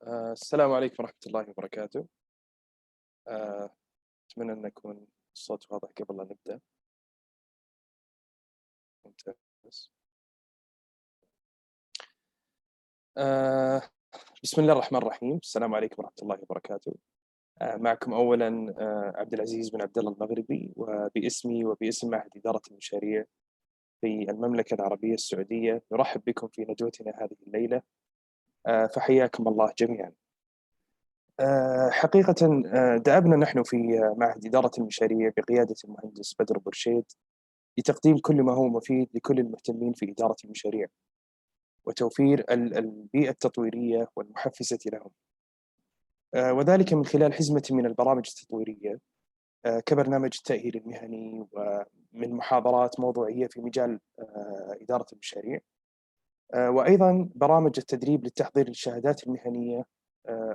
السلام عليكم ورحمة الله وبركاته. آه، أتمنى أن يكون الصوت واضح قبل أن نبدأ. ممتاز. آه، بسم الله الرحمن الرحيم. السلام عليكم ورحمة الله وبركاته. معكم أولا عبد العزيز بن عبد الله المغربي، وباسمي وباسم معهد إدارة المشاريع في المملكة العربية السعودية نرحب بكم في ندوتنا هذه الليلة. فحياكم الله جميعا. حقيقة دأبنا نحن في معهد إدارة المشاريع بقيادة المهندس بدر برشيد لتقديم كل ما هو مفيد لكل المهتمين في إدارة المشاريع وتوفير البيئة التطويرية والمحفزة لهم، وذلك من خلال حزمة من البرامج التطويرية كبرنامج التأهيل المهني، ومن محاضرات موضوعية في مجال إدارة المشاريع، وأيضا برامج التدريب للتحضير للشهادات المهنية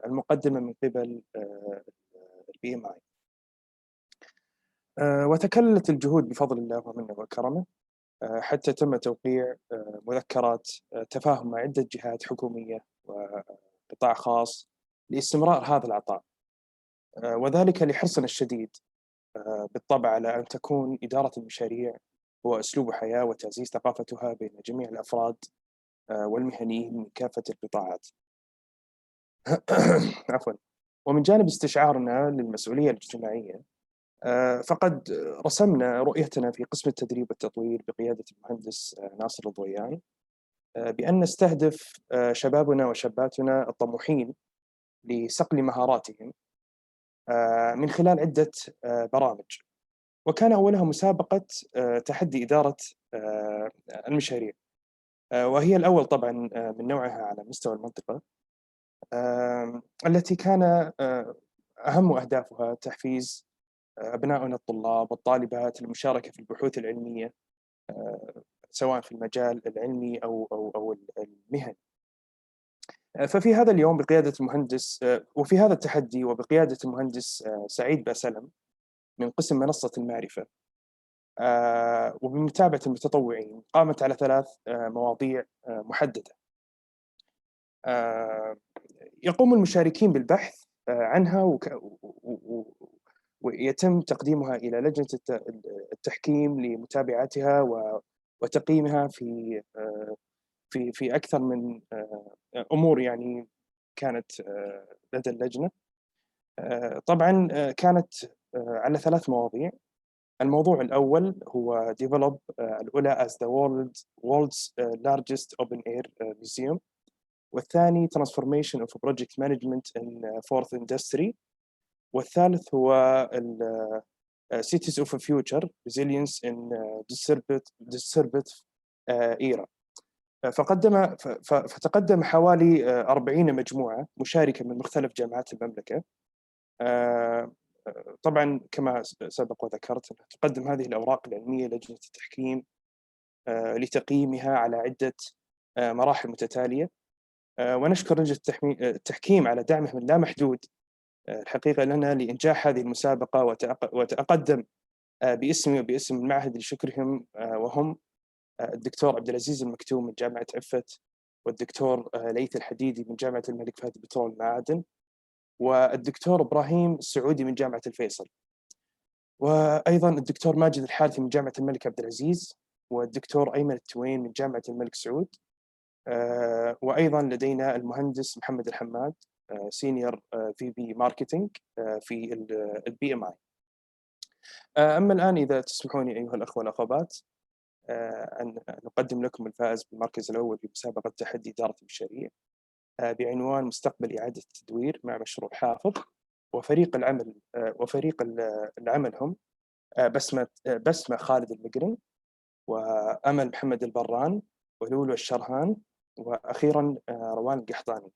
المقدمة من قبل الBMI. وتكللت الجهود بفضل الله ومنه وكرمه حتى تم توقيع مذكرات تفاهم مع عدة جهات حكومية وقطاع خاص لاستمرار هذا العطاء، وذلك لحرصنا الشديد بالطبع على أن تكون إدارة المشاريع هو أسلوب حياة وتعزيز ثقافتها بين جميع الأفراد والمهنيين من كافة القطاعات. عفوا. ومن جانب استشعارنا للمسؤولية الاجتماعية، فقد رسمنا رؤيتنا في قسم التدريب والتطوير بقيادة المهندس ناصر الضويان بأن نستهدف شبابنا وشاباتنا الطموحين لصقل مهاراتهم من خلال عدة برامج، وكان أولها مسابقة تحدي إدارة المشاريع، وهي الأول طبعا من نوعها على مستوى المنطقة، التي كان أهم أهدافها تحفيز أبنائنا الطلاب والطالبات للمشاركة في البحوث العلمية سواء في المجال العلمي أو المهني. ففي هذا اليوم بقيادة المهندس وفي هذا التحدي وبقيادة المهندس سعيد باسلم من قسم منصة المعرفة، وبمتابعة المتطوعين قامت على 3 مواضيع محددة يقوم المشاركين بالبحث عنها، ويتم تقديمها إلى لجنة التحكيم لمتابعتها وتقييمها في أكثر من أمور يعني كانت لدى اللجنة. طبعا كانت على 3 مواضيع. الموضوع الأول هو develop الأولى as the world's largest open air museum، والثاني transformation of project management in fourth industry، والثالث هو cities of future resilience in disturbed era. فتقدم حوالي 40 مجموعة مشاركة من مختلف جامعات المملكة. طبعا كما سبق وذكرت تقدم هذه الأوراق العلمية لجنة التحكيم لتقييمها على عدة مراحل متتالية، ونشكر لجنة التحكيم على دعمهم اللامحدود الحقيقة لنا لإنجاح هذه المسابقة، وتقدم باسمي وباسم المعهد لشكرهم، وهم الدكتور عبد العزيز المكتوم من جامعة عفت، والدكتور ليث الحديدي من جامعة الملك فهد بترول والمعادن، والدكتور إبراهيم السعودي من جامعة الفيصل، وأيضا الدكتور ماجد الحارثي من جامعة الملك عبد العزيز، والدكتور أيمن التوين من جامعة الملك سعود، وأيضا لدينا المهندس محمد الحماد سينيور VP ماركتينج في الBMI. أما الآن إذا تسمحوني أيها الأخوة والأخوات أن نقدم لكم الفائز بالمركز الأول في مسابقة تحدي إدارة المشاريع بعنوان مستقبل إعادة التدوير مع مشروع حافظ، وفريق العمل هم بسمة خالد المقرن، وأمل محمد البران، ولولو الشرهان، وأخيرا روان القحطاني.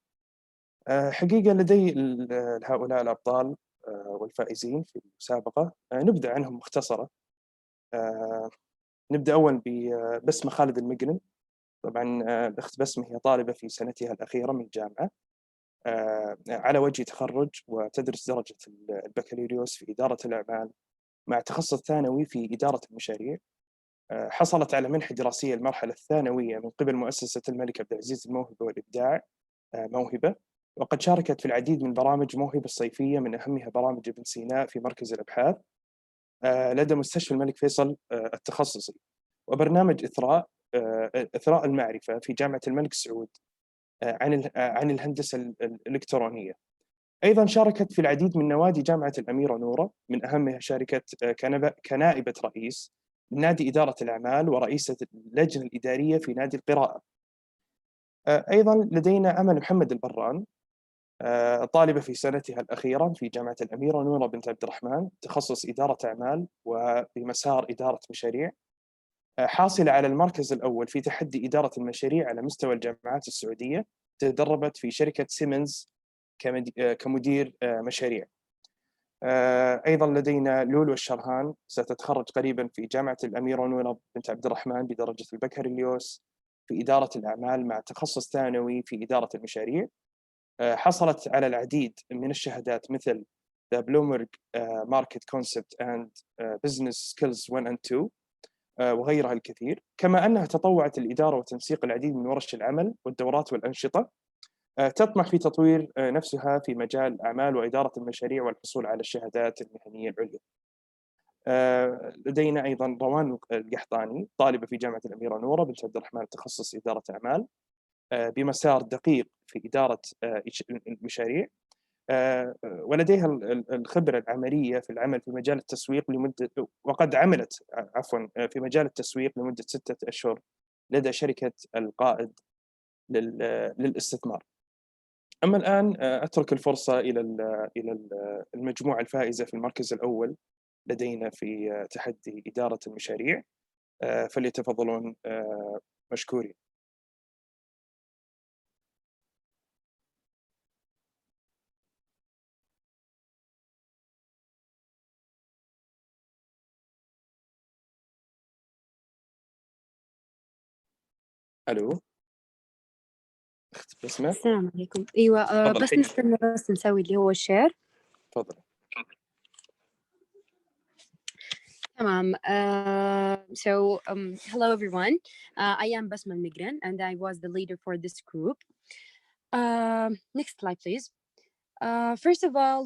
حقيقة لدي هؤلاء الأبطال والفائزين في المسابقة نبدأ عنهم مختصرة. نبدأ أولا ببسمة خالد المقرن. طبعا الأخت بسمة هي طالبة في سنتها الأخيرة من الجامعة على وجه تخرج، وتدرس درجة البكالوريوس في إدارة الأعمال مع تخصص ثانوي في إدارة المشاريع. حصلت على منحة دراسية المرحلة الثانوية من قبل مؤسسة الملك عبد العزيز الموهبة والإبداع موهبة، وقد شاركت في العديد من برامج موهبة الصيفية، من أهمها برامج ابن سيناء في مركز الأبحاث لدى مستشفى الملك فيصل التخصصي، وبرنامج إثراء المعرفة في جامعة الملك سعود عن الهندسة الإلكترونية. أيضا شاركت في العديد من نوادي جامعة الأميرة نورة، من أهمها شاركت كنائبة رئيس نادي إدارة الأعمال ورئيسة اللجنة الإدارية في نادي القراءة. أيضا لدينا أمل محمد البران، طالبة في سنتها الأخيرة في جامعة الأميرة نورة بنت عبد الرحمن، تخصص إدارة أعمال وبمسار إدارة مشاريع، حاصلة على المركز الأول في تحدي إدارة المشاريع على مستوى الجامعات السعودية. تدربت في شركة سيمنز كمدير مشاريع. أيضا لدينا لولو الشرهان، ستتخرج قريبا في جامعة الأميرة نورة بنت عبد الرحمن بدرجة البكالوريوس في إدارة الأعمال مع تخصص ثانوي في إدارة المشاريع. حصلت على العديد من الشهادات مثل The Bloomberg Market Concept and Business Skills 1 and 2 وغيرها الكثير، كما أنها تطوعت الإدارة وتنسيق العديد من ورش العمل والدورات والأنشطة. تطمح في تطوير نفسها في مجال الأعمال وإدارة المشاريع والحصول على الشهادات المهنية العليا. لدينا أيضا روان القحطاني، طالبة في جامعة الأميرة نورة بنت عبد الرحمن، تخصص إدارة أعمال بمسار دقيق في إدارة المشاريع، ولديها الخبرة العملية في العمل في مجال التسويق وقد عملت في مجال التسويق لمدة 6 أشهر لدى شركة القائد للاستثمار. أما الآن أترك الفرصة إلى المجموعة الفائزة في المركز الأول لدينا في تحدي إدارة المشاريع، فليتفضلون مشكورين. ألو، أخت بسمة. السلام عليكم. أيوة، بس نستنى بس نسوي اللي هو الشير. تفضل. تمام. Hello everyone. I am Basma Migran and I was the leader for this group. Next slide, please. First of all,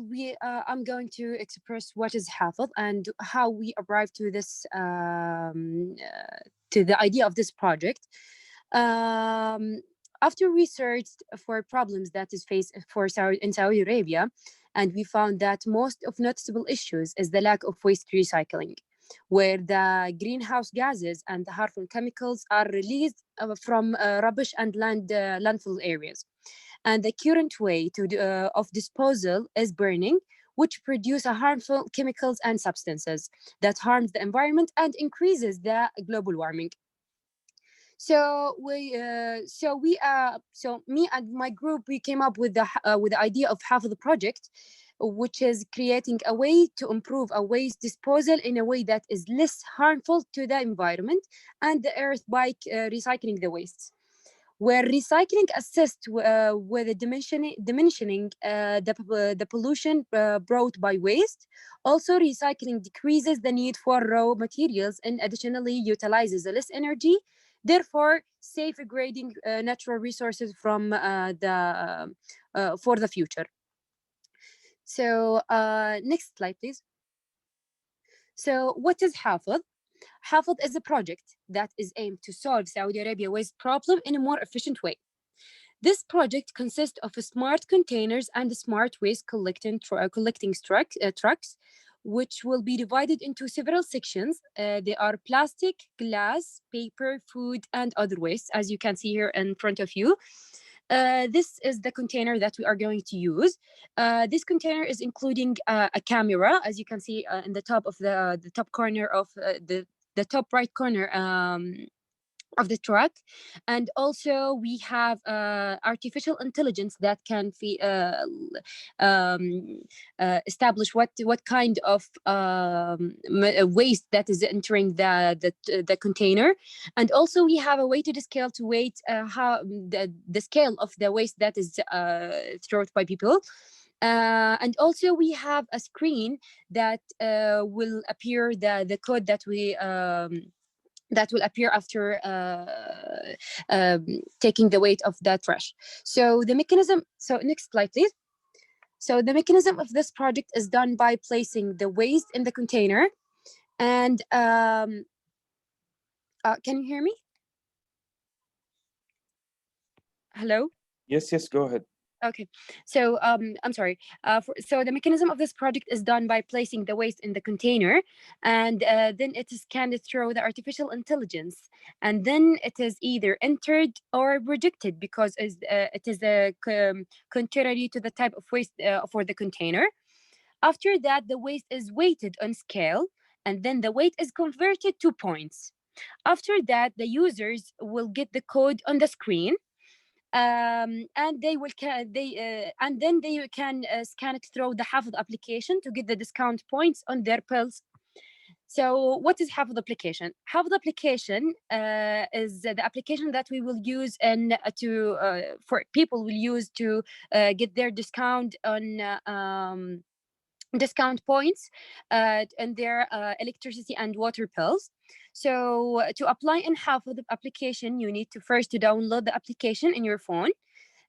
I'm going to express what is Hafeth and how we arrived to this to the idea of this project. After we searched for problems that is faced in Saudi Arabia, and we found that most of noticeable issues is the lack of waste recycling, where the greenhouse gases and the harmful chemicals are released from rubbish and landfill areas. And the current way of disposal is burning, which produce harmful chemicals and substances that harms the environment and increases the global warming. So me and my group, we came up with the idea of Hafeth Project, which is creating a way to improve a waste disposal in a way that is less harmful to the environment and the earth by recycling the waste. Where recycling assists with diminishing the pollution brought by waste. Also, recycling decreases the need for raw materials and additionally utilizes less energy, therefore safeguarding natural resources from for the future. So next slide, please. So what is Hafeth? Hafeth is a project that is aimed to solve Saudi Arabia waste problem in a more efficient way. This project consists of smart containers and smart waste collecting trucks, which will be divided into several sections. They are plastic, glass, paper, food, and other waste, as you can see here in front of you. This is the container that we are going to use. This container is including a camera, as you can see in the top of the top corner of the top right corner of the truck. And also we have artificial intelligence that can establish what kind of waste that is entering the container. And also we have a way to scale to weight how the scale of the waste that is thrown by people. And also we have a screen that will appear the code that will appear after taking the weight of that trash. So the mechanism. So next slide, please. So the mechanism of this project is done by placing the waste in the container, and can you hear me? Hello? Yes, go ahead. Okay, so I'm sorry. So the mechanism of this project is done by placing the waste in the container, and then it is scanned through the artificial intelligence, and then it is either entered or rejected because it is contrary to the type of waste for the container. After that, the waste is weighted on scale, and then the weight is converted to points. After that, the users will get the code on the screen, and then they can scan it through the Hafeth application to get the discount points on their pills. So what is Hafeth application? Hafeth application is the application that we will use for people will use to get their discount on discount points and their electricity and water bills. So to apply in Hafeth application, you need to first to download the application in your phone.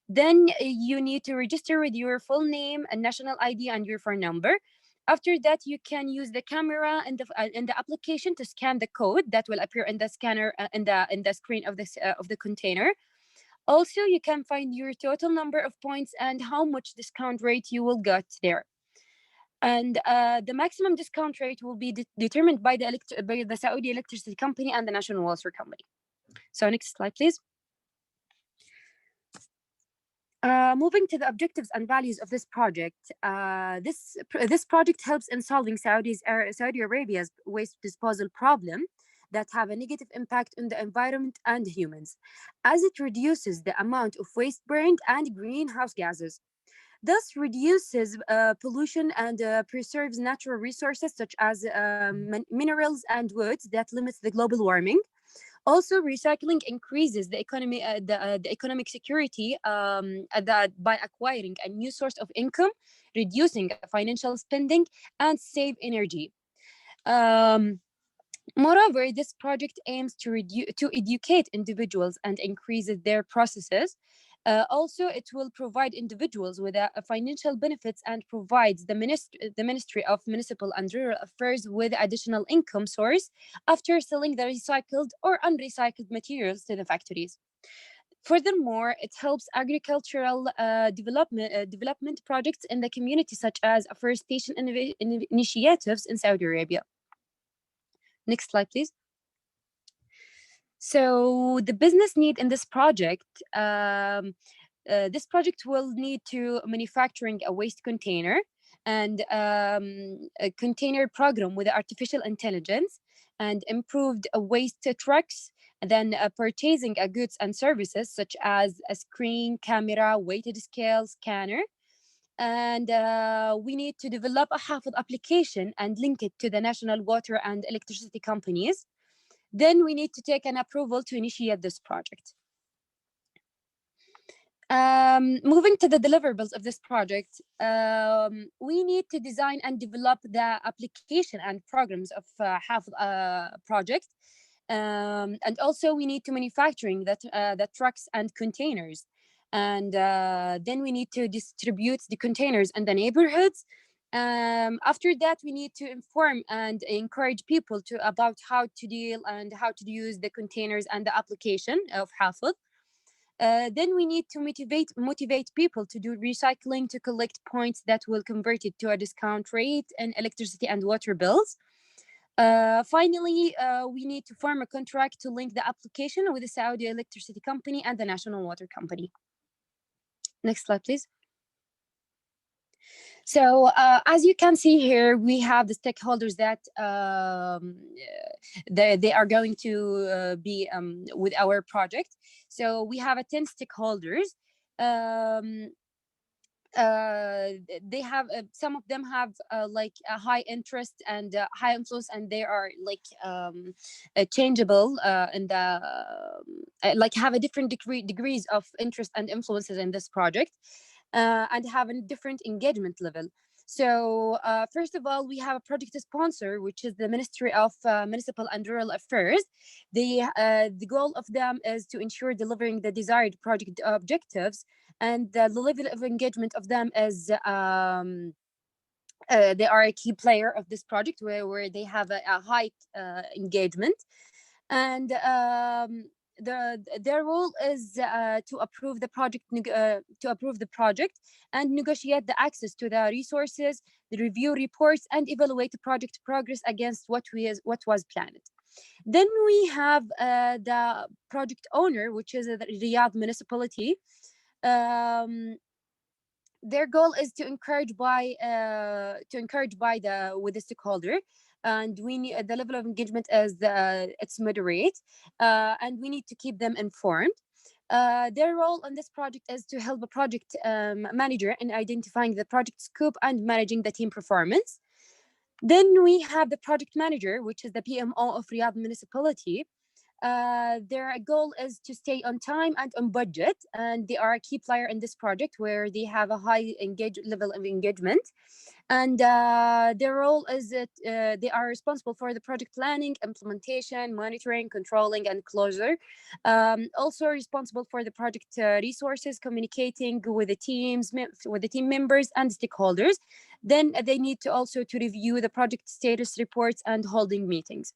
Then you need to register with your full name and national ID and your phone number. After that, you can use the camera in the application to scan the code that will appear in the scanner in the screen of the container. Also, you can find your total number of points and how much discount rate you will get there. And the maximum discount rate will be determined by the Saudi Electricity Company and the National Water Company. So next slide, please. Moving to the objectives and values of this project, this project helps in solving Saudi Arabia's waste disposal problem that have a negative impact on the environment and humans, as it reduces the amount of waste burned and greenhouse gases. Thus reduces pollution and preserves natural resources such as minerals and woods that limits the global warming. Also, recycling increases the economic security that by acquiring a new source of income, reducing financial spending, and save energy. Moreover, this project aims to educate individuals and increases their processes. Also, it will provide individuals with a financial benefits and provides the Ministry of Municipal and Rural Affairs with additional income source after selling the recycled or unrecycled materials to the factories. Furthermore, it helps agricultural development projects in the community, such as afforestation initiatives in Saudi Arabia. Next slide, please. So the business need in this project will need to manufacturing a waste container and a container program with artificial intelligence and improved waste trucks, and then purchasing goods and services such as a screen, camera, weighted scale, scanner. And we need to develop a Hafeth application and link it to the national water and electricity companies. Then we need to take an approval to initiate this project. Moving to the deliverables of this project, we need to design and develop the application and programs of Hafeth project. And also we need to manufacturing the trucks and containers. And then we need to distribute the containers in the neighborhoods. After that, we need to inform and encourage people about how to deal and how to use the containers and the application of Hafeth. Then we need to motivate people to do recycling to collect points that will convert it to a discount rate and electricity and water bills. Finally, we need to form a contract to link the application with the Saudi Electricity Company and the National Water Company. Next slide, please. So as you can see here, we have the stakeholders that they are going to be with our project. So we have 10 stakeholders. They have some of them have like a high interest and high influence, and they are like changeable and like have a different degrees of interest and influences in this project. And have a different engagement level. So first of all, we have a project sponsor, which is the Ministry of Municipal and Rural Affairs. The goal of them is to ensure delivering the desired project objectives, and the level of engagement of them is they are a key player of this project, where they have a high engagement. And their role is to approve the project and negotiate the access to the resources, the review reports, and evaluate the project progress against what was planned. Then we have the project owner, which is the Riyadh municipality. Their goal is to encourage with the stakeholder, and we need the level of engagement as it's moderate, and we need to keep them informed. Their role in this project is to help a project manager in identifying the project scope and managing the team performance. Then we have the project manager, which is the PMO of Riyadh municipality. Their goal is to stay on time and on budget, and they are a key player in this project, where they have a high level of engagement. And their role is that they are responsible for the project planning, implementation, monitoring, controlling, and closure. Also responsible for the project resources, communicating with the team members and stakeholders. Then they need to also to review the project status reports and holding meetings.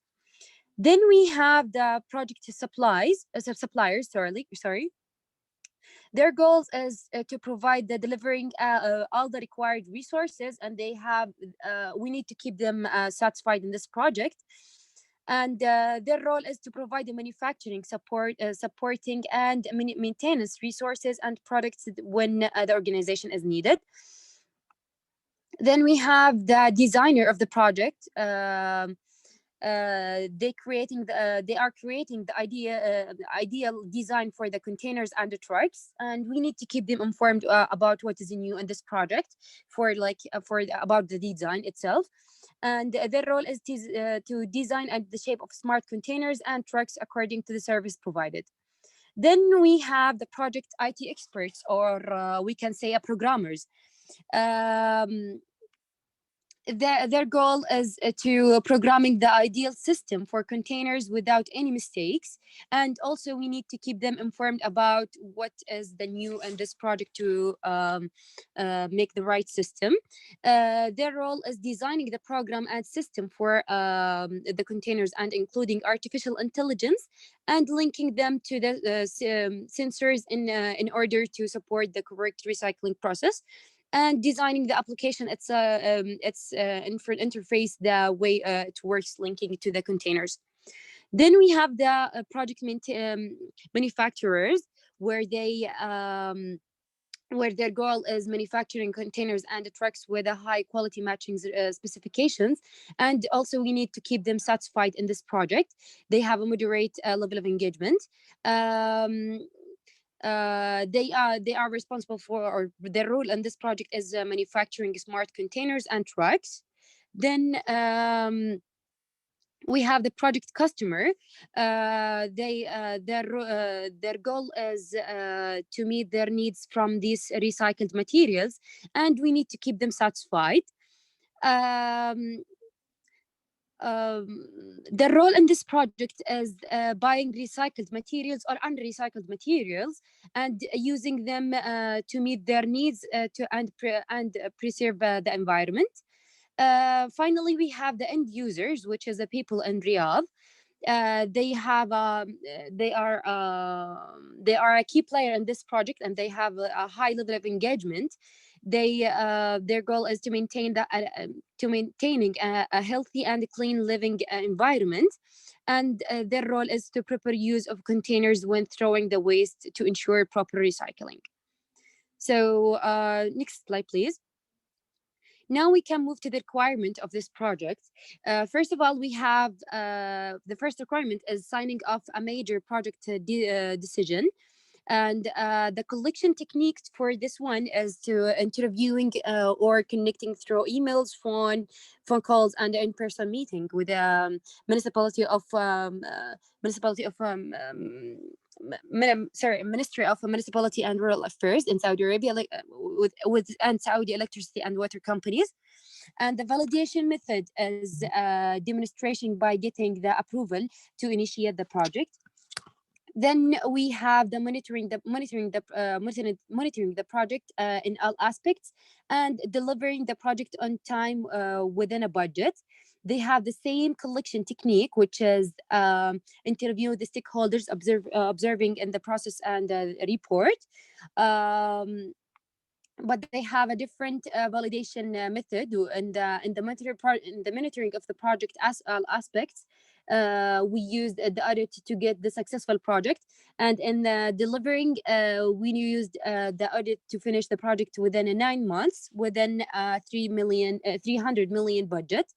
Then we have the project suppliers. Sorry. Their goals is to provide the delivering all the required resources, and we need to keep them satisfied in this project. And their role is to provide the manufacturing support, supporting and maintenance resources and products when the organization is needed. Then we have the designer of the project. They are creating the ideal design for the containers and the trucks, and we need to keep them informed about what is new in this project about the design itself. And their role is to design the shape of smart containers and trucks according to the service provided. Then we have the project IT experts, or we can say programmers. Their goal is to programming the ideal system for containers without any mistakes, and also we need to keep them informed about what is the new in this project to make the right system. Their role is designing the program and system for the containers, and including artificial intelligence and linking them to the sensors in order to support the correct recycling process, and designing the application, its interface, the way it works, linking to the containers. Then we have the project manufacturers, where their goal is manufacturing containers and trucks with a high quality matching specifications, and also we need to keep them satisfied in this project. They have a moderate level of engagement. They are responsible for, or their role in this project is manufacturing smart containers and trucks. Then we have the project customer. Their goal is to meet their needs from these recycled materials, and we need to keep them satisfied. The role in this project is buying recycled materials or unrecycled materials, and using them to meet their needs and preserve the environment. Finally, we have the end users, which is the people in Riyadh. They are a key player in this project, and they have a high level of engagement. Their goal is to maintaining a healthy and clean living environment, and their role is to proper use of containers when throwing the waste to ensure proper recycling. So next slide, please. Now we can move to the requirement of this project. First of all, we have the first requirement is signing off a major project decision. And the collection techniques for this one is to interviewing or connecting through emails, phone calls, and in-person meeting with the Ministry of Municipality and Rural Affairs in Saudi Arabia, and Saudi electricity and water companies. And the validation method is demonstration by getting the approval to initiate the project. Then we have the monitoring the project in all aspects and delivering the project on time within a budget. They have the same collection technique, which is interview the stakeholders, observing in the process and report. Um, but they have a different validation method in the monitoring of the project as all aspects. We used the audit to get the successful project, and in the delivering, we used the audit to finish the project within 9 months, within 300 million budget.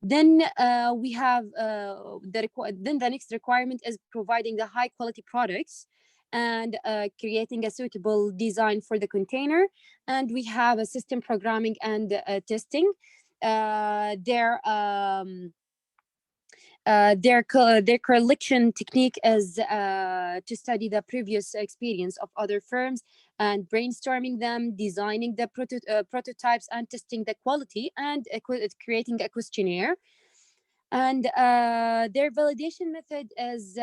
Then we have then the next requirement is providing the high quality products and creating a suitable design for the container. And we have a system programming and testing. Their collection technique is to study the previous experience of other firms and brainstorming them, designing the prototypes and testing the quality, and creating a questionnaire. And their validation method is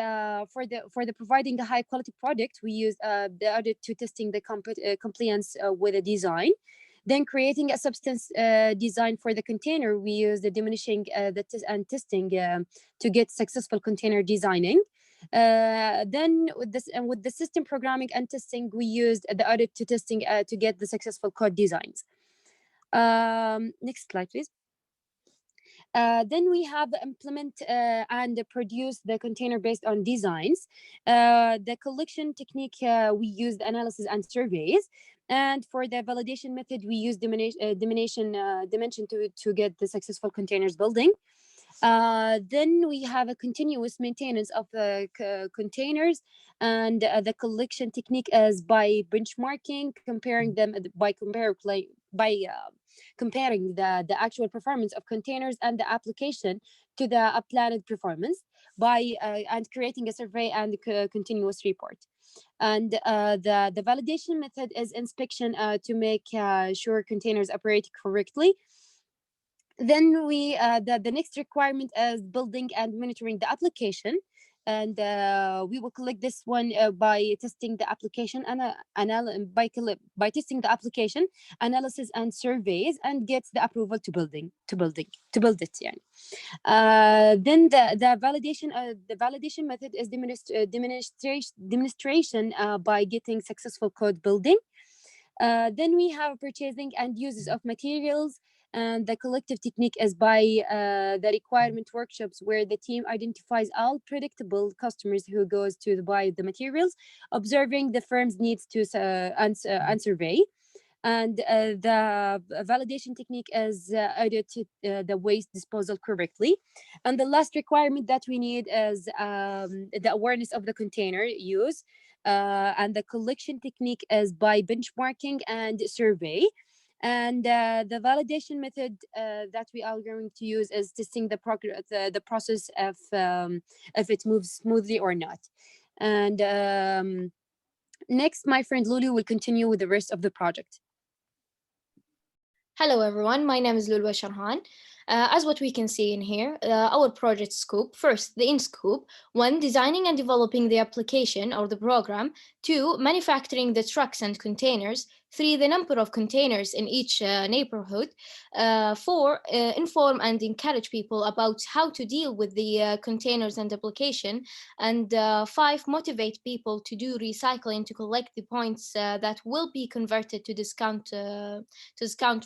for the providing a high quality product. We use the audit to testing the compliance with a design. Then creating a substance design for the container, we use the diminishing and testing to get successful container designing. Then with the system programming and testing, we used the audit to testing to get the successful code designs. Next slide, please. Then we have implement and produce the container based on designs. The collection technique, we use the analysis and surveys. And for the validation method, we use dimension to get the successful containers building. Then we have a continuous maintenance of the containers, and the collection technique is by benchmarking, comparing them by comparing the actual performance of containers and the application to the planned performance by and creating a survey and continuous report. And the validation method is inspection to make sure containers operate correctly. Then the next requirement is building and monitoring the application, and we will collect this one by testing the application and by testing the application, analysis and surveys, and get the approval to build it. Yeah. Then the validation method is demonstration by getting successful code building. Then we have purchasing and uses of materials, and the collective technique is by the requirement workshops, where the team identifies all predictable customers who goes to buy the materials, observing the firm's needs to and survey. And the validation technique is audit the waste disposal correctly. And the last requirement that we need is the awareness of the container use. And the collection technique is by benchmarking and survey. And the validation method that we are going to use is testing the process if it moves smoothly or not. And next, my friend Lulu will continue with the rest of the project. Hello everyone, my name is Lulwa Sharhan. As what we can see in here, our project scope: first, the in-scope; 1, designing and developing the application or the program; 2, manufacturing the trucks and containers; 3, the number of containers in each neighborhood; 4, inform and encourage people about how to deal with the containers and application; and 5, motivate people to do recycling to collect the points that will be converted to discount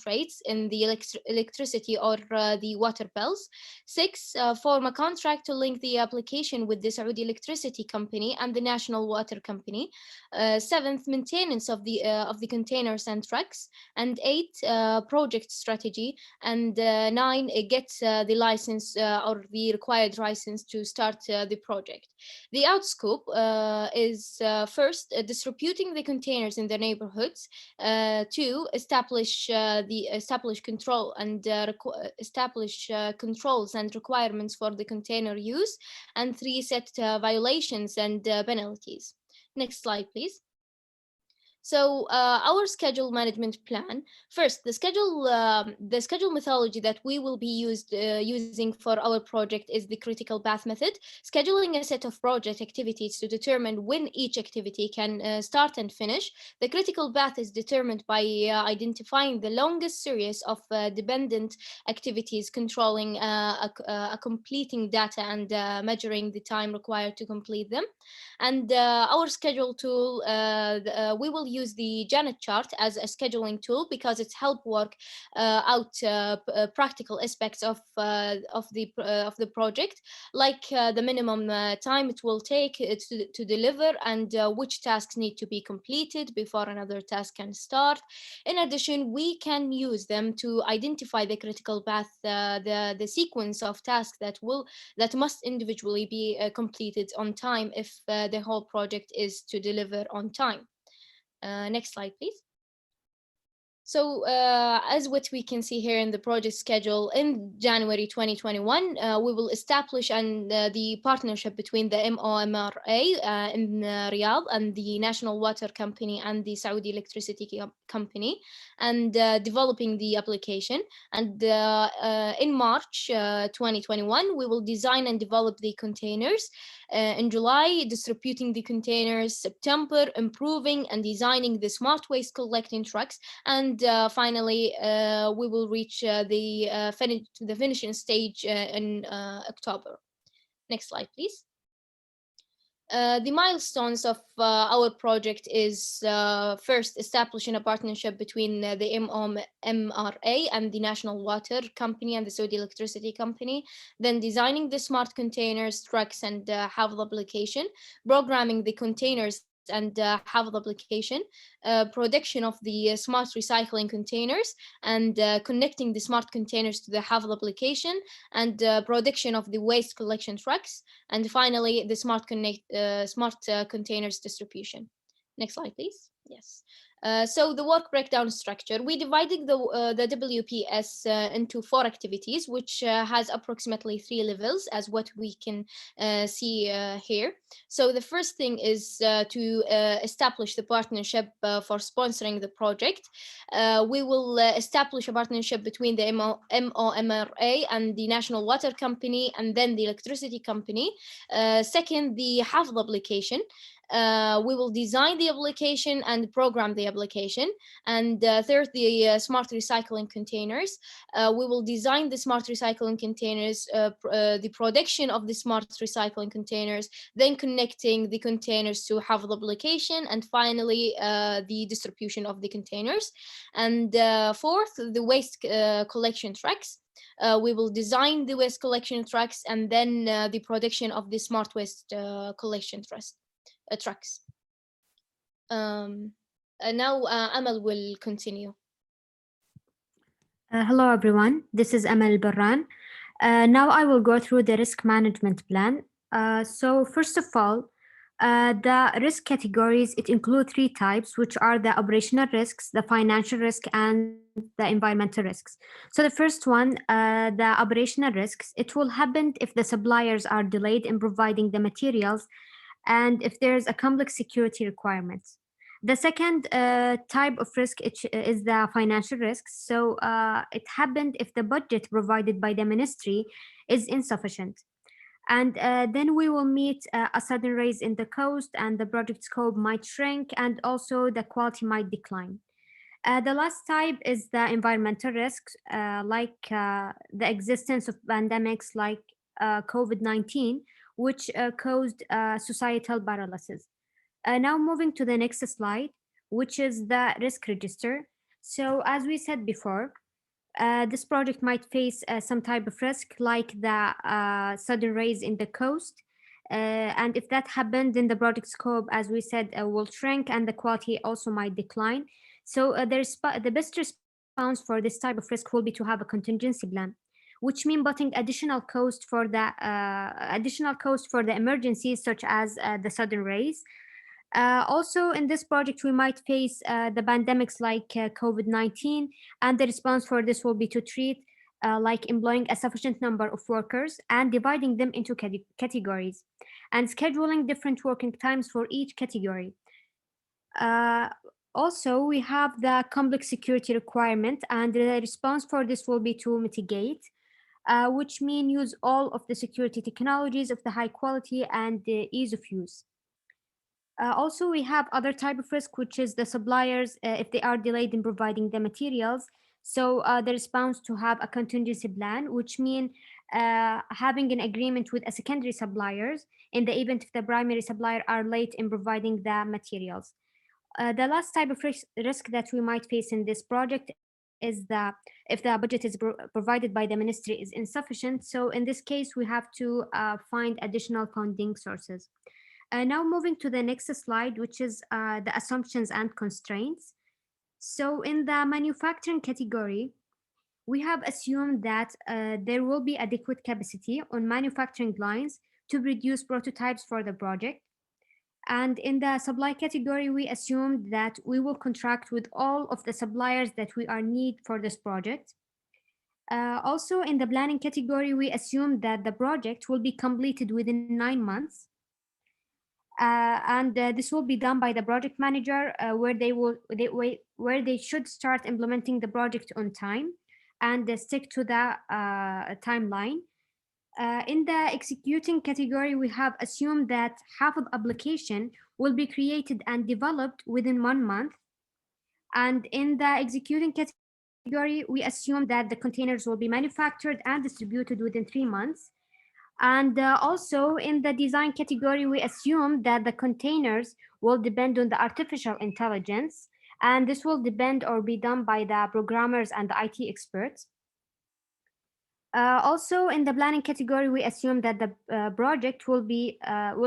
rates in the electricity or the water bills; 6, form a contract to link the application with the Saudi electricity company and the national water company; 7th, maintenance of the containers and trucks; and 8, project strategy; and 9, get the license or the required license to start the project. The outscope is first, distributing the containers in the neighborhoods; 2, establish control and establish controls and requirements for the container use; and 3, set violations and penalties. Next slide, please. So our schedule management plan. First, the schedule methodology that we will be using for our project is the critical path method, scheduling a set of project activities to determine when each activity can start and finish. The critical path is determined by identifying the longest series of dependent activities, controlling completing data, and measuring the time required to complete them. And our schedule tool, we will use the Janet chart as a scheduling tool because it helps work out practical aspects of the project, like the minimum time it will take to deliver, and which tasks need to be completed before another task can start. In addition, we can use them to identify the critical path, the sequence of tasks that must individually be completed on time if the whole project is to deliver on time. Next slide, please. So as what we can see here in the project schedule, in January 2021, we will establish the partnership between the MOMRA in Riyadh and the National Water Company and the Saudi Electricity Company, and developing the application. And in March 2021, we will design and develop the containers. In July, distributing the containers. September, improving and designing the smart waste collecting trucks. And finally, we will reach the finishing stage in October. Next slide, please. The milestones of our project is first, establishing a partnership between the MOMRA and the National Water Company and the Saudi Electricity Company, then designing the smart containers, trucks, and Hafeth application, programming the containers and Hafeth application, production of the smart recycling containers, and connecting the smart containers to the Hafeth application, and production of the waste collection trucks, and finally the smart containers distribution. Next slide, please. Yes. So the work breakdown structure, we divided the WPS into 4 activities, which has approximately 3 levels, as what we can see here. So the first thing is to establish the partnership for sponsoring the project. We will establish a partnership between the MOMRA and the National Water Company, and then the Electricity Company. Second, the Hafeth application. We will design the application and program the application. And third, the smart recycling containers. We will design the smart recycling containers, the production of the smart recycling containers, then connecting the containers to Hafeth application, and finally the distribution of the containers. And fourth, the waste collection trucks. We will design the waste collection trucks, and then the production of the smart waste collection trucks. Now Amal will continue. Hello everyone, this is Amal Barran. Now I will go through the risk management plan. So first of all, the risk categories, it includes 3 types, which are the operational risks, the financial risk, and the environmental risks. So the first one, the operational risks, it will happen if the suppliers are delayed in providing the materials and if there's a complex security requirements. The second type of risk is the financial risks. So it happened if the budget provided by the ministry is insufficient. And then we will meet a sudden rise in the cost, and the project scope might shrink, and also the quality might decline. The last type is the environmental risks, like the existence of pandemics like COVID-19, which caused societal paralysis. Now moving to the next slide, which is the risk register. So as we said before, this project might face some type of risk, like the sudden rise in the cost. And if that happened, then the project scope, as we said, will shrink, and the quality also might decline. So the best response for this type of risk will be to have a contingency plan, which means putting additional cost for the emergencies, such as the sudden rise. Also, in this project, we might face the pandemics like COVID-19, and the response for this will be to treat like employing a sufficient number of workers and dividing them into categories, and scheduling different working times for each category. Also, we have the complex security requirement, and the response for this will be to mitigate, which mean use all of the security technologies of the high quality and the ease of use. Also, we have other type of risk, which is the suppliers, if they are delayed in providing the materials. So the response to have a contingency plan, which mean having an agreement with a secondary suppliers in the event if the primary supplier are late in providing the materials. The last type of risk that we might face in this project is that if the budget is provided by the ministry is insufficient. So in this case, we have to find additional funding sources. Now moving to the next slide, which is the assumptions and constraints. So in the manufacturing category, we have assumed that there will be adequate capacity on manufacturing lines to produce prototypes for the project. And in the supply category, we assumed that we will contract with all of the suppliers that we are need for this project. Also in the planning category, we assumed that the project will be completed within 9 months. And this will be done by the project manager, where they should start implementing the project on time and stick to the timeline. In the executing category, we have assumed that half of application will be created and developed within 1 month. And in the executing category, we assume that the containers will be manufactured and distributed within 3 months. And also in the design category, we assume that the containers will depend on the artificial intelligence, and this will depend or be done by the programmers and the IT experts. Also in the planning category, we assume that the project will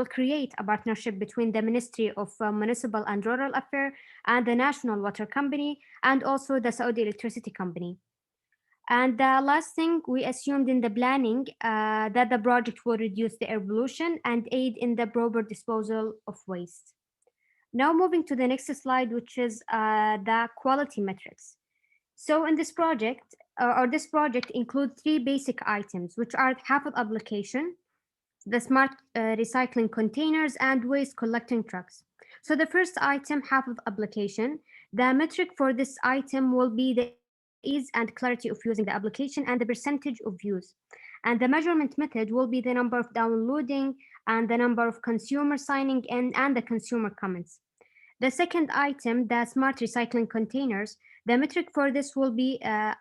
create a partnership between the Ministry of Municipal and Rural Affairs and the National Water Company, and also the Saudi Electricity Company. And the last thing, we assumed in the planning that the project will reduce the air pollution and aid in the proper disposal of waste. Now moving to the next slide, which is the quality metrics. So in this project, this project includes 3 basic items, which are Hafeth application, the smart recycling containers, and waste collecting trucks. So the first item, Hafeth application, the metric for this item will be the ease and clarity of using the application and the percentage of use. And the measurement method will be the number of downloading and the number of consumer signing in and the consumer comments. The second item, the smart recycling containers, the metric for this will be the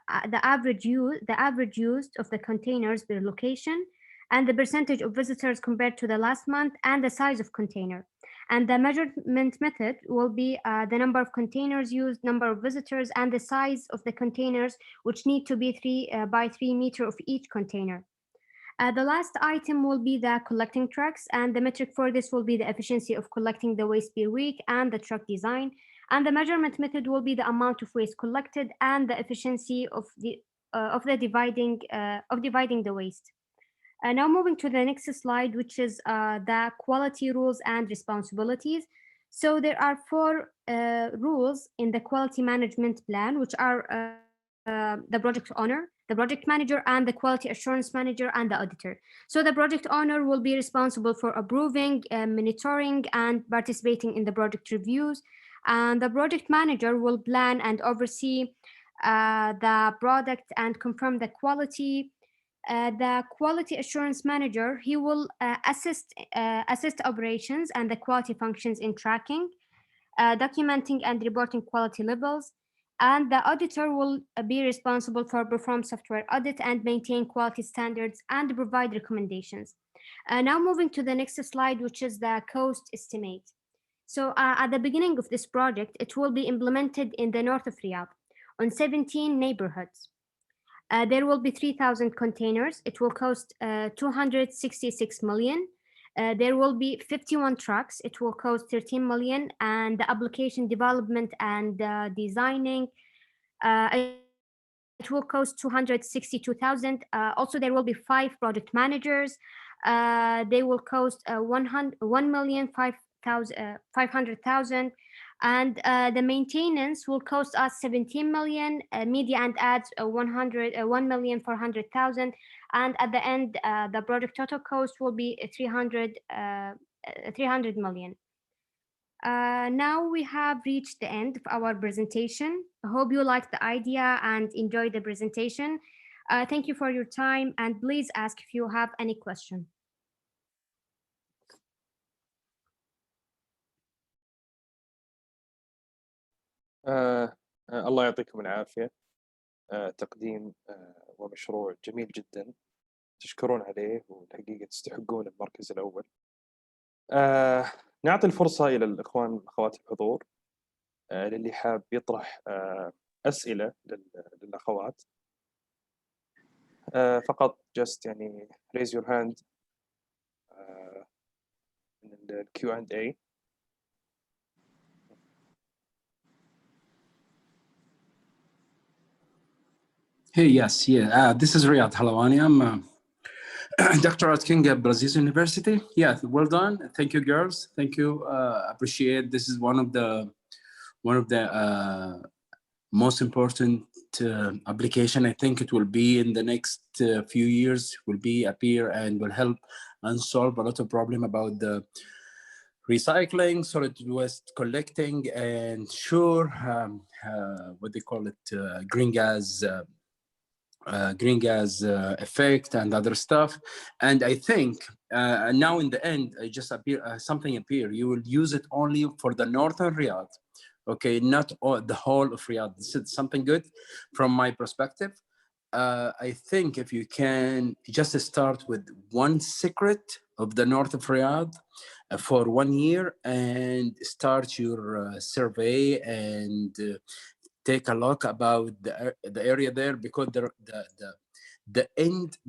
average use of the containers per location, and the percentage of visitors compared to the last month, and the size of container. And the measurement method will be the number of containers used, number of visitors, and the size of the containers, which need to be 3 by 3 meter of each container. The last item will be the collecting trucks, and the metric for this will be the efficiency of collecting the waste per week and the truck design. And the measurement method will be the amount of waste collected and the efficiency of dividing the waste. Now moving to the next slide, which is the quality rules and responsibilities. So there are 4 rules in the quality management plan, which are the project owner, the project manager, and the quality assurance manager, and the auditor. So the project owner will be responsible for approving, monitoring, and participating in the project reviews. And the project manager will plan and oversee the product and confirm the quality. The quality assurance manager, he will assist operations and the quality functions in tracking, documenting and reporting quality levels. And the auditor will be responsible for perform software audit and maintain quality standards and provide recommendations. Now moving to the next slide, which is the cost estimate. So at the beginning of this project, it will be implemented in the north of Riyadh on 17 neighborhoods. There will be 3,000 containers. It will cost 266 million. There will be 51 trucks. It will cost 13 million. And the application development and designing, it will cost 262,000. Also, there will be 5 project managers. They will cost 1,500,000. And the maintenance will cost us 17 million, media and ads 1,400,000, and at the end the project total cost will be 300 million. Now we have reached the end of our presentation. I hope you liked the idea and enjoyed the presentation. Thank you for your time, and please ask if you have any question. الله يعطيكم العافية. تقديم ومشروع جميل جدا، تشكرون عليه والحقيقة تستحقون المركز الأول. نعطي الفرصة إلى الإخوان والأخوات الحضور، للي حاب يطرح أسئلة للأخوات. فقط just يعني raise your hand من ال Q&A. Hey, yes, yeah. This is Riyad Halawani. I'm doctor at King Abdulaziz University. Yeah, well done. Thank you, girls. Thank you. Appreciate. This is one of the most important application. I think it will be in the next few years. Will be appear and will help and solve a lot of problem about the recycling, solid waste collecting, and sure, what they call it, green gas effect and other stuff. And I think now in the end, just something appear. You will use it only for the northern Riyadh, okay, not all, the whole of Riyadh. This is something good from my perspective. I think if you can just start with one secret of the north of Riyadh for 1 year and start your survey and take a look about the area there, because the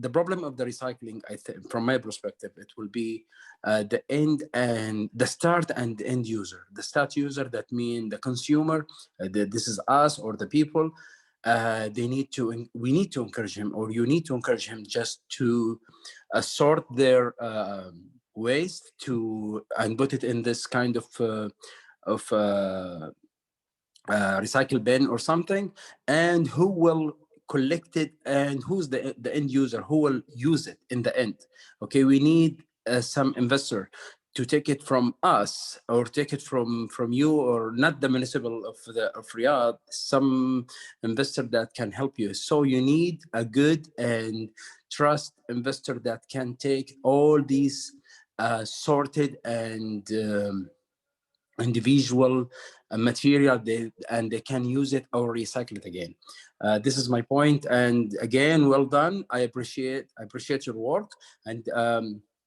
problem of the recycling, I think, from my perspective, it will be the end and the start and end user. The start user, that means the consumer, this is us or the people. We need to encourage him, or you need to encourage him just to sort their waste and put it in this kind of recycle bin or something, and who will collect it and who's the end user who will use it in the end. Okay, we need some investor to take it from us or take it from you, or not the municipal of Riyadh, some investor that can help you. So you need a good and trust investor that can take all these sorted and individual material, and they can use it or recycle it again. This is my point. And again, well done. I appreciate your work. And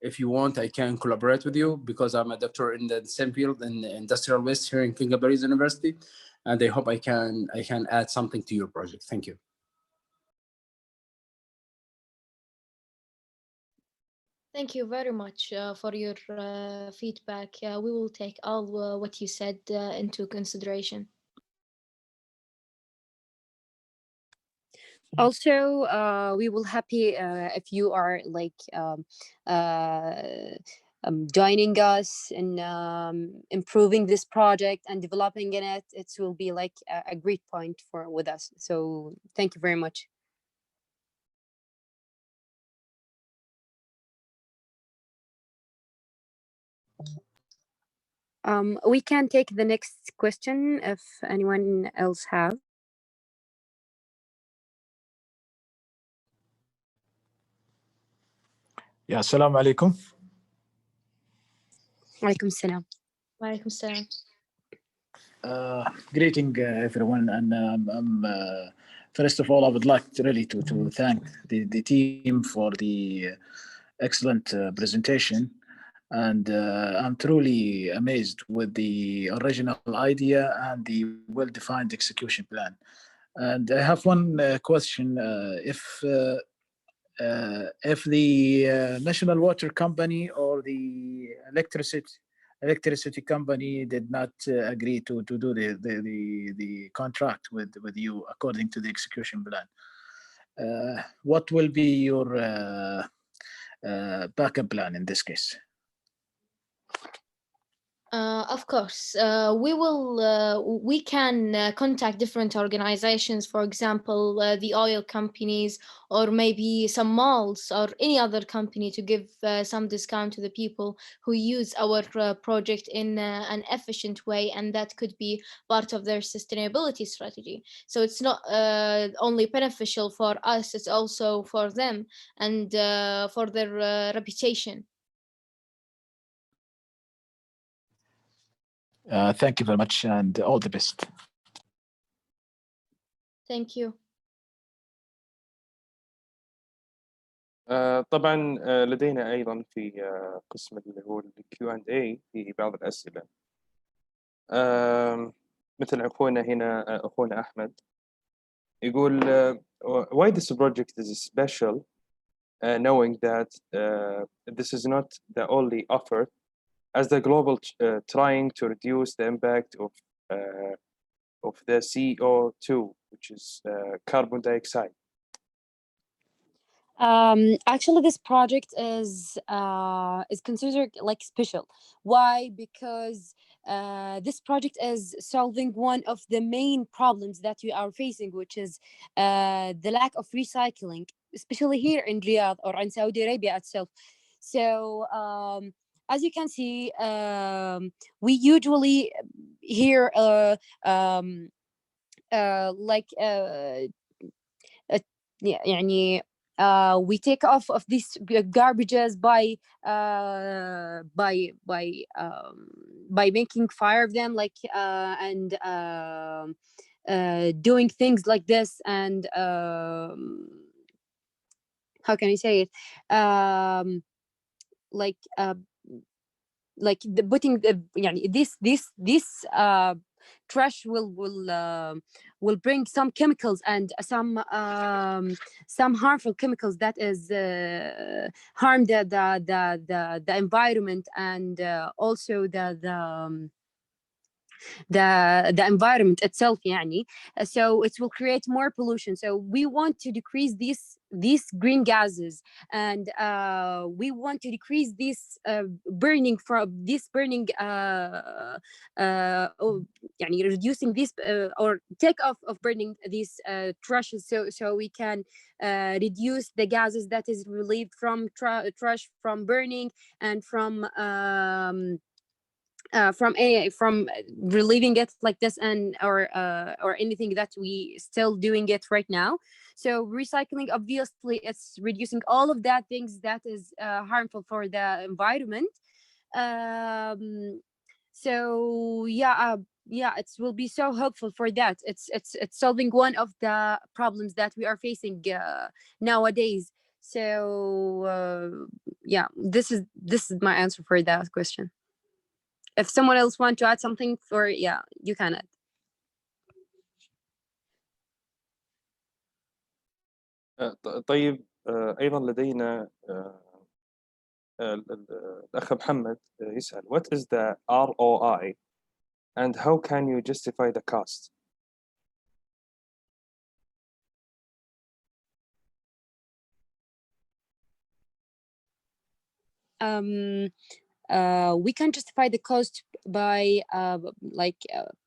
if you want, I can collaborate with you, because I'm a doctor in the same field in industrial waste here in King Abdulaziz University. And I hope I can add something to your project. Thank you. Thank you very much for your feedback. We will take all what you said into consideration. Also, we will happy if you are like joining us in improving this project and developing in it. It will be like a great point with us. So thank you very much. We can take the next question if anyone else have. Yeah, assalamu alaikum. Walaikum salam. Walaikum salam. Greeting everyone, and first of all, I would like to thank the team for the excellent presentation, and I'm truly amazed with the original idea and the well-defined execution plan. And I have one question: if the national water company or the electricity company did not agree to do the contract with you according to the execution plan, what will be your backup plan in this case? Of course, we can contact different organizations, for example, the oil companies, or maybe some malls or any other company to give some discount to the people who use our project in an efficient way, and that could be part of their sustainability strategy. So it's not only beneficial for us, it's also for them and for their reputation. Thank you very much and all the best. Thank you. طبعا لدينا أيضا في قسم اللي هو ال Q&A في بعض الأسئلة. مثل أخونا هنا أخونا أحمد يقول why this project is special, knowing that this is not the only effort as the global trying to reduce the impact of the CO2, which is carbon dioxide. Actually, this project is considered like special. Why? Because this project is solving one of the main problems that we are facing, which is the lack of recycling, especially here in Riyadh or in Saudi Arabia itself. So as you can see, we usually hear like يعني we take off of these garbages by making fire of them, like and doing things like this, and how can I say it, like the putting the this trash will bring some chemicals and some harmful chemicals that is harm the environment, and also the environment itself, يعني. So it will create more pollution. So we want to decrease these green gases, and we want to decrease this burning يعني reducing this or take off of burning these trashes, so we can reduce the gases that is relieved from trash from burning, and from relieving it like this, and or anything that we still doing it right now. So recycling, obviously, it's reducing all of that things that is harmful for the environment. So yeah, it will be so helpful for that. It's solving one of the problems that we are facing nowadays. So yeah, this is my answer for that question. If someone else want to add something, for yeah, you can add. طيب أيضا لدينا الأخ محمد يسأل what is the ROI and how can you justify the cost? We can justify the cost by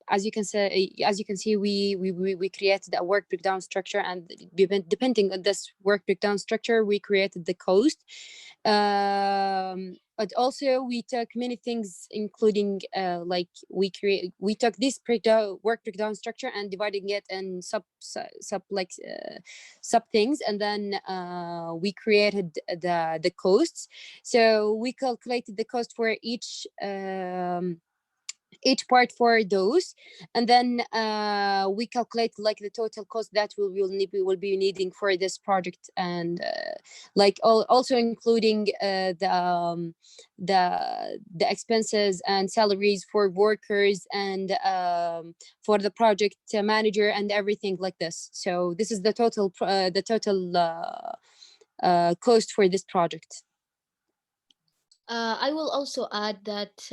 as you can see, we created a work breakdown structure, and depending on this work breakdown structure, we created the cost. But also we took many things, including like we took this work breakdown structure and dividing it in sub things, and then we created the costs. So we calculated the cost for each part for those, and then we calculate like the total cost that we will be needing for this project, and like also including the expenses and salaries for workers, and for the project manager and everything like this. So this is the total cost for this project. I will also add that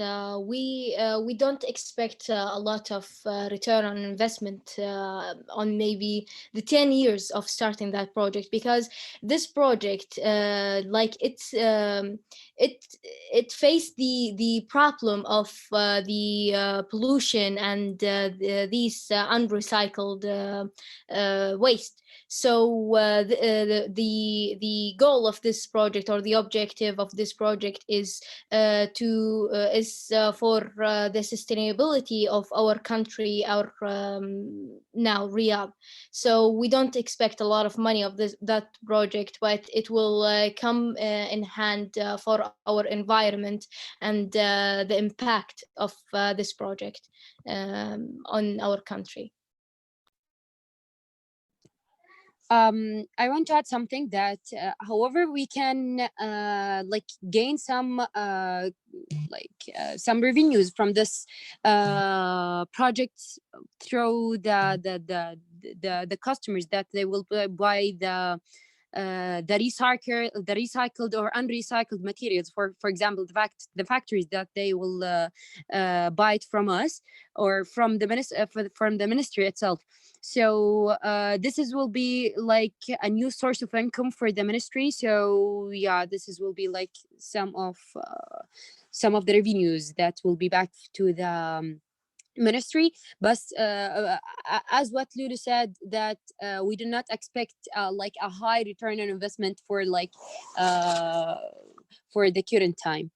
we don't expect a lot of return on investment on maybe the 10 years of starting that project, because this project like it faced the problem of the pollution and these unrecycled waste. So the goal of this project, or the objective of this project, is for the sustainability of our country, our now Riyadh. So we don't expect a lot of money of that project, but it will come in hand for our environment and the impact of this project on our country. I want to add something that, however, we can like gain some some revenues from this project through the customers that they will buy the recycled or unrecycled materials. For example, the factories that they will buy it from us, or from the ministry itself. So this will be like a new source of income for the ministry. So yeah, will be like some of the revenues that will be back to the ministry. But as what Lulu said, that we do not expect like a high return on investment for for the current time.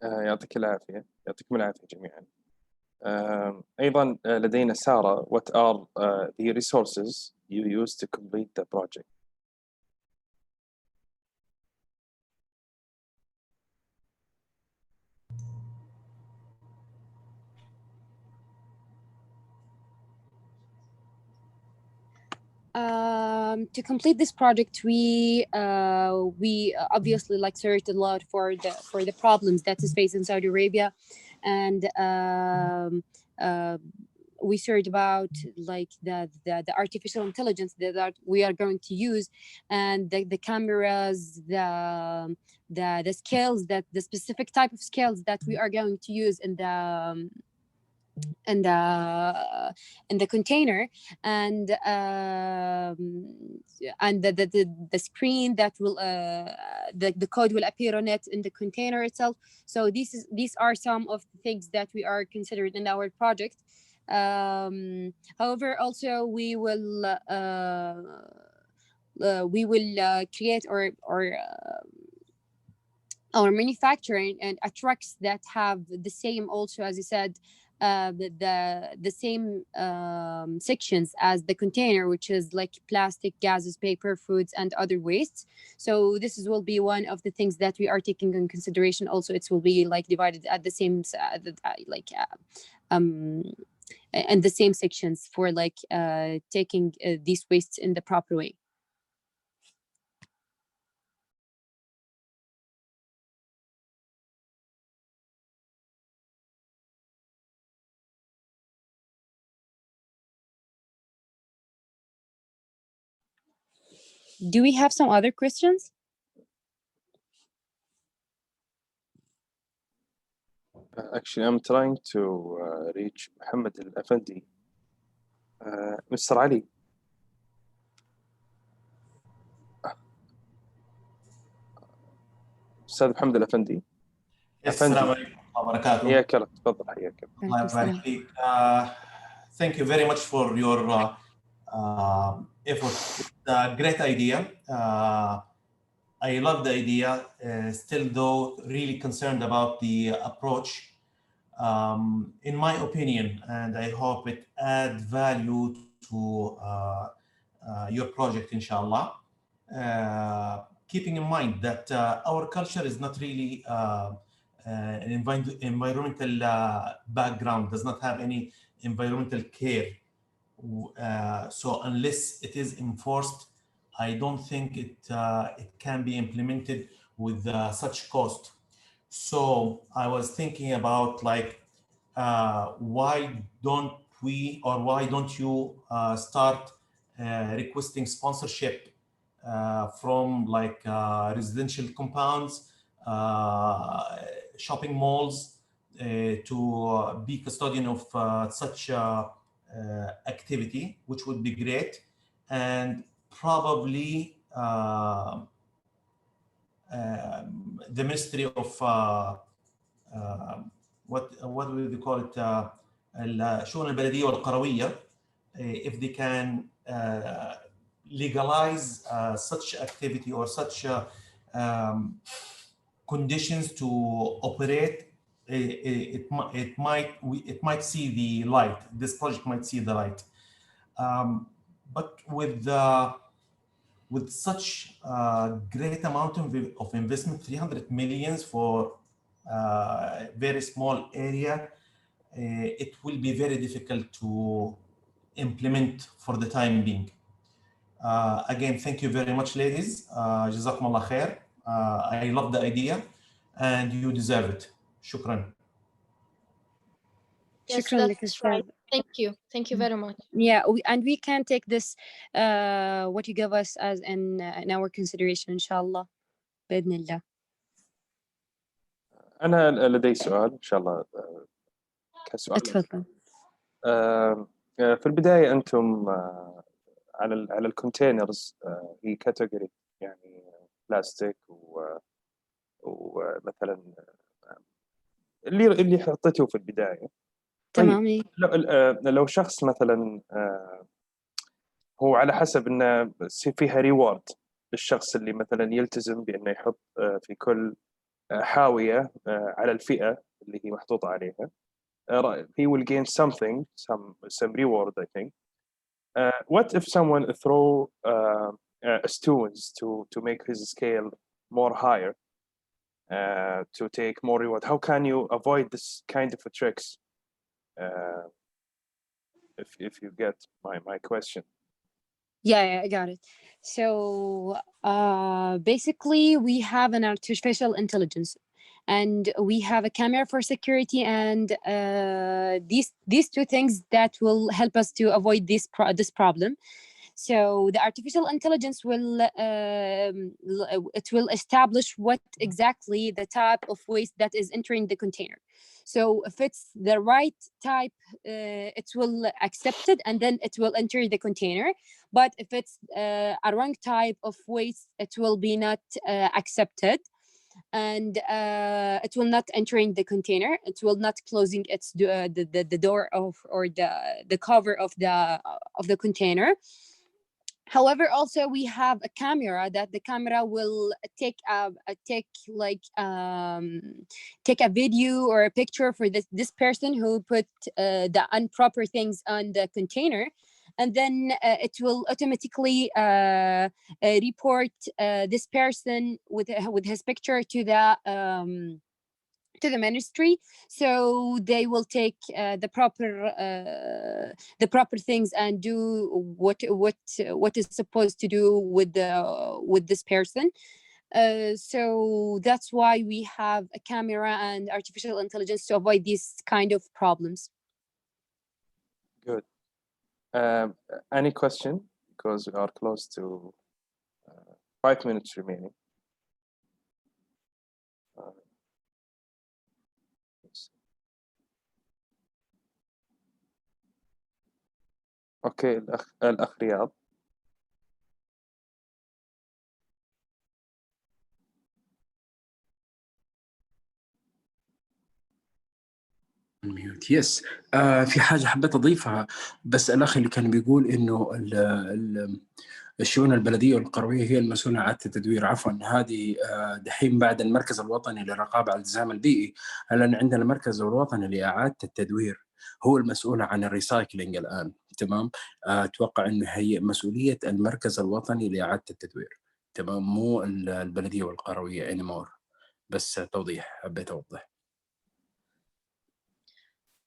يعطيك العافية، يعطيكم العافية جميعا. أيضا لدينا سارة. What are the resources you use to complete the project? To complete this project, we obviously like searched a lot for the problems that is faced in Saudi Arabia, and we searched about like the artificial intelligence that we are going to use, and the cameras, the scales, that the specific type of scales that we are going to use in the container, and the screen that will the code will appear on it in the container itself. So these are some of the things that we are considered in our project. However, also we will create or manufacturing and trucks that have the same, also as you said, the same sections as the container, which is like plastic, gases, paper, foods, and other wastes. So this will be one of the things that we are taking in consideration. Also, it will be like divided at the same and the same sections for like taking these wastes in the proper way. Do we have some other questions? Actually, I'm trying to reach Mohammed Al-Afandi. Mr. Ali. أستاذ محمد الأفندي. السلام عليكم ورحمة الله وبركاته. حياك الله، تفضل. حياك الله يبارك فيك. Thank you very much for your effort. It's a great idea. I love the idea, still though really concerned about the approach. In my opinion, and I hope it adds value to your project, inshallah. Keeping in mind that our culture is not really an environmental background, does not have any environmental care. So unless it is enforced, I don't think it can be implemented with such cost. So I was thinking about like, why don't we, or why don't you start requesting sponsorship from like residential compounds, shopping malls, to be custodian of such activity, which would be great. And probably the Ministry of what do we call it, الشؤون البلدية والقروية, if they can legalize such activity or such conditions to operate, it might see the light. This project might see the light. But with such great amount of investment, 300 millions for a very small area, it will be very difficult to implement for the time being. Again, thank you very much, ladies. جزاكم الله خير. I love the idea and you deserve it. شكرا. Yes, شكراً لك that's أستاذ. right. Thank you very much. Yeah, we can take this what you give us as in our consideration إن شاء الله بإذن الله. أنا لدي سؤال إن شاء الله كسؤال. اتفضل. في البداية أنتم على الكونتينرز هي كاتيجوري يعني بلاستيك ومثلا اللي حطيته في البداية. تمام. طيب لو شخص مثلا هو على حسب انه فيها ريورد للشخص اللي مثلا يلتزم بانه يحط في كل حاوية على الفئة اللي هي محطوطة عليها, he will gain something, some reward, I think. What if someone throw stones to make his scale more higher, to take more reward? How can you avoid this kind of tricks? If you get my question. Yeah, I got it. So basically we have an artificial intelligence and we have a camera for security, and these two things that will help us to avoid this problem. So the artificial intelligence will establish what exactly the type of waste that is entering the container. So if it's the right type, it will accept it and then it will enter the container. But if it's a wrong type of waste, it will be not accepted, and it will not entering the container. It will not closing its the door of or the cover of the container. However, also we have a camera that the camera will take a video or a picture for this person who put the improper things on the container, and then it will automatically report this person with his picture to the ministry, so they will take the proper things and do what is supposed to do with this person. So that's why we have a camera and artificial intelligence to avoid these kind of problems. Good. Any question? Because we are close to 5 minutes remaining. اوكي, الاخ رياض. يس في حاجة حبيت أضيفها, بس الأخ اللي كان بيقول إنه الشؤون البلدية والقروية هي المسؤولة عن إعادة التدوير. عفوا, هذه دحين بعد المركز الوطني للرقابة على الالتزام البيئي, الآن عندنا المركز الوطني لإعادة التدوير هو المسؤول عن الريسايكلينج الآن. تمام. أتوقع إنه هي مسؤولية المركز الوطني لإعادة التدوير. تمام, مو البلدية والقروية anymore. بس توضيح, حبيت أوضح.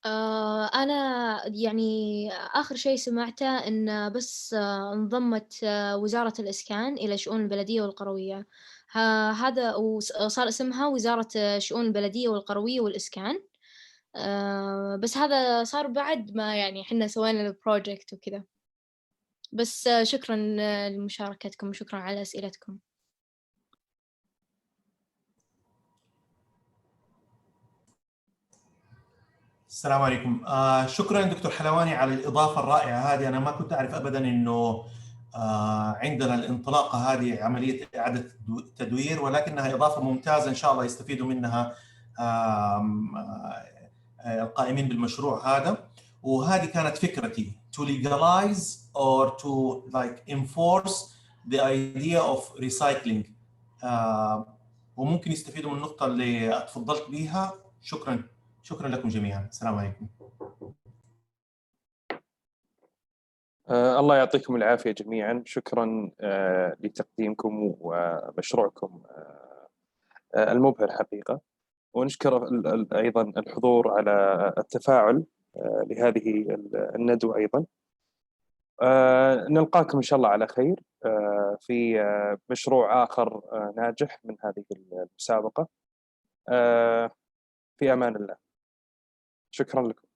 أنا يعني آخر شيء سمعته إن بس انضمت وزارة الإسكان إلى شؤون البلدية والقروية, هذا وصار اسمها وزارة شؤون البلدية والقروية والإسكان. بس هذا صار بعد ما يعني حنا سوينا البروجكت وكذا. بس شكرا لمشاركتكم وشكرا على أسئلتكم. السلام عليكم. شكرا دكتور حلواني على الإضافة الرائعة هذه. أنا ما كنت أعرف أبدا أنه عندنا الانطلاقة هذه عملية إعادة تدوير، ولكنها إضافة ممتازة إن شاء الله يستفيدوا منها القائمين بالمشروع هذا. وهذه كانت فكرتي to legalize or to like enforce the idea of recycling. وممكن يستفيدوا من النقطة اللي اتفضلت بها. شكرا لكم جميعا. السلام عليكم. الله يعطيكم العافية جميعا. شكرا لتقديمكم ومشروعكم المبهر حقيقة، ونشكر أيضا الحضور على التفاعل لهذه الندوة أيضا. نلقاكم إن شاء الله على خير في مشروع آخر ناجح من هذه المسابقة. في أمان الله. شكرا لكم.